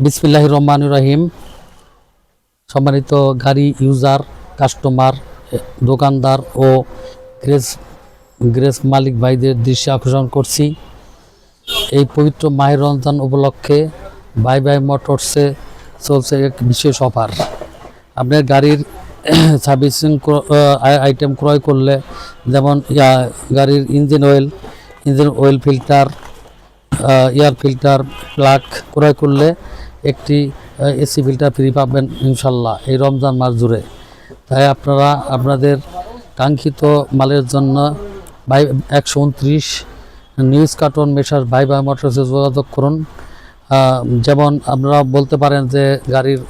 বিসমিল্লাহির রহমানির রহিম। সম্মানিত গাড়ি ইউজার, কাস্টমার, দোকানদার ও গ্যারেজ মালিক ভাইদের দৃষ্টি আকর্ষণ করছি, এই পবিত্র মাহে রমজান উপলক্ষে বাই বাই মোটরসে চলছে এক বিশেষ অফার। আপনার গাড়ির সার্ভিসিং আইটেম ক্রয় করলে, যেমন গাড়ির engine oil filter, air filter, plug ক্রয় করলে একটি এসি ফিল্টার ফ্রি পাবেন ইনশাল্লাহ এই রমজান মাস জুড়ে। তাই আপনারা আপনাদের কাঙ্ক্ষিত মালের জন্য 129 নিউজ কার্টন মেশার বাই বাই মোটরসে যোগাযোগ করুন। যেমন আপনারা বলতে পারেন যে গাড়ির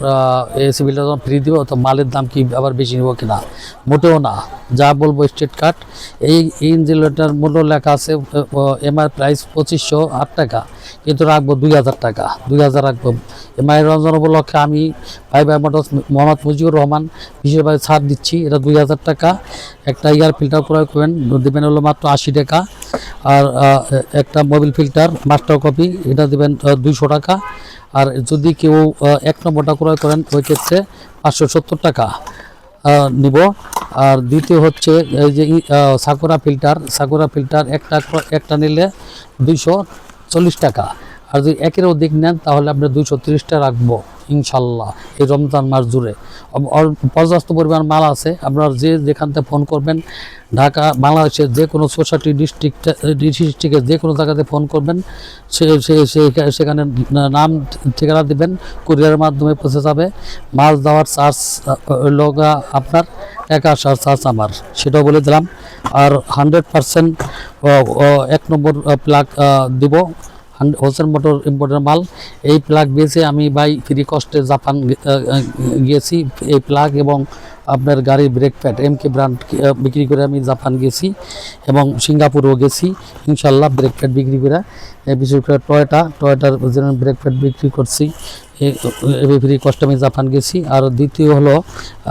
এসি ফিল্টার যখন ফ্রি দিব তো মালের দাম কি আবার বেশি নেব কিনা, মোটেও না, যা বলবো স্ট্রেট কাট। এই ইঞ্জিনটার মূল্য লেখা আছে এমআর প্রাইস 2508 টাকা, কিন্তু রাখবো 2000 টাকা, 2000 রাখবো। এমআই রমজান উপলক্ষে আমি bye bye motors Mohammad Mujibur Rahman বিশেষভাবে ছাড় দিচ্ছি। এটা 2000 টাকা। একটা এয়ার ফিল্টার ক্রয় করবেন, দেবেন হলো মাত্র 80 টাকা। আর একটা মোবিল ফিল্টার মাস্টার কপি, এটা দেবেন 200 টাকা। আর যদি কেউ 1 নম্বরটা ক্রয় করেন ওই ক্ষেত্রে 570 টাকা নিব। আর দ্বিতীয় হচ্ছে এই যে সাকুরা ফিল্টার একটা নিলে 240 টাকা। আর যদি একের অধিক নেন তাহলে আপনি 230টা রাখবো ইনশাল্লাহ এই রমজান মাস জুড়ে। পর্যাপ্ত পরিমাণ মাল আছে। আপনারা যেখান থেকে ফোন করবেন, ঢাকা, বাংলাদেশের যে কোনো 64 ডিস্ট্রিক্টে যে কোনো জায়গাতে ফোন করবেন, সেখানে নাম ঠিকানা দেবেন, কুরিয়ারের মাধ্যমে পৌঁছে যাবে। মাল দেওয়ার চার্জ লগা আপনার, টাকা আসার চার্জ আমার, সেটাও বলে দিলাম। আর 100% 1 নম্বর প্লাগ দিব, হোলসেল মোটর ইম্পোর্টের মাল। এই প্লাগ বেচে আমি বাই ফ্রি কস্টে জাপান গিয়েছি। এই প্লাগ এবং আপনার গাড়ির ব্রেক প্যাড MK ব্র্যান্ড বিক্রি করে আমি জাপান গেছি এবং সিঙ্গাপুরও গেছি ইনশাল্লাহ ব্রেক প্যাড বিক্রি করে। বিশেষ করে টয়োটার যেমন ব্রেক প্যাড বিক্রি করছি, ফ্রি কস্টে আমি জাপান গেছি। আর দ্বিতীয় হলো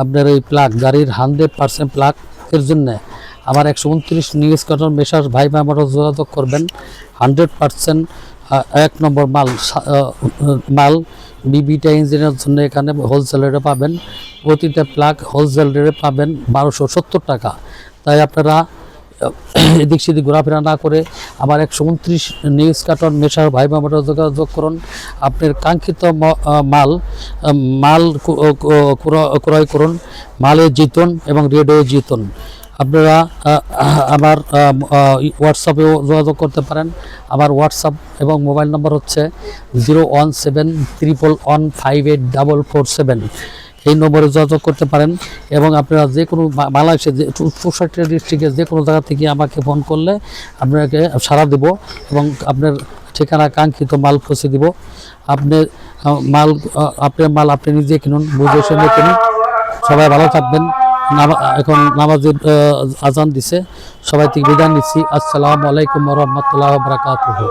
আপনার এই প্লাগ, গাড়ির 100% প্লাগের জন্য আমার 129 নিউজ কার্টন মেশার ভাই বাই মোটর যোগাযোগ করবেন। 100% 1 নম্বর মাল বিবিটা ইঞ্জিনের জন্য এখানে হোলসেল রেটে পাবেন। প্রতিটা প্লাগ হোলসেল রেটে পাবেন 1270 টাকা। তাই আপনারা এদিক সেদিক ঘোরাফেরা না করে আমার 129 নিউজ কার্টন মেশার ভাই বাই মোটর যোগাযোগ করুন। আপনার কাঙ্ক্ষিত মাল ক্রয় করুন। মালের জিতুন এবং রেডিও জিতুন। আপনারা আমার হোয়াটসঅ্যাপেও যোগাযোগ করতে পারেন। আমার হোয়াটসঅ্যাপ এবং মোবাইল নম্বর হচ্ছে 01711158447। এই নম্বরে যোগাযোগ করতে পারেন। এবং আপনারা যে কোনো বাংলাদেশে 64 ডিস্ট্রিক্টে যে কোনো জায়গা থেকে আমাকে ফোন করলে আপনাকে সাড়া দেব এবং আপনার ঠিকানা কাঙ্ক্ষিত মাল পৌঁছে দিব। আপনার মাল আপনি নিজে কিনুন, বুঝে শুনে কিনুন। সবাই ভালো থাকবেন। এখন নামাজের আজান দিছে, সবাই থেকে বিদায় নিচ্ছি। আসসালামু আলাইকুম ওয়া রাহমাতুল্লাহি ওয়া বারাকাতুহু।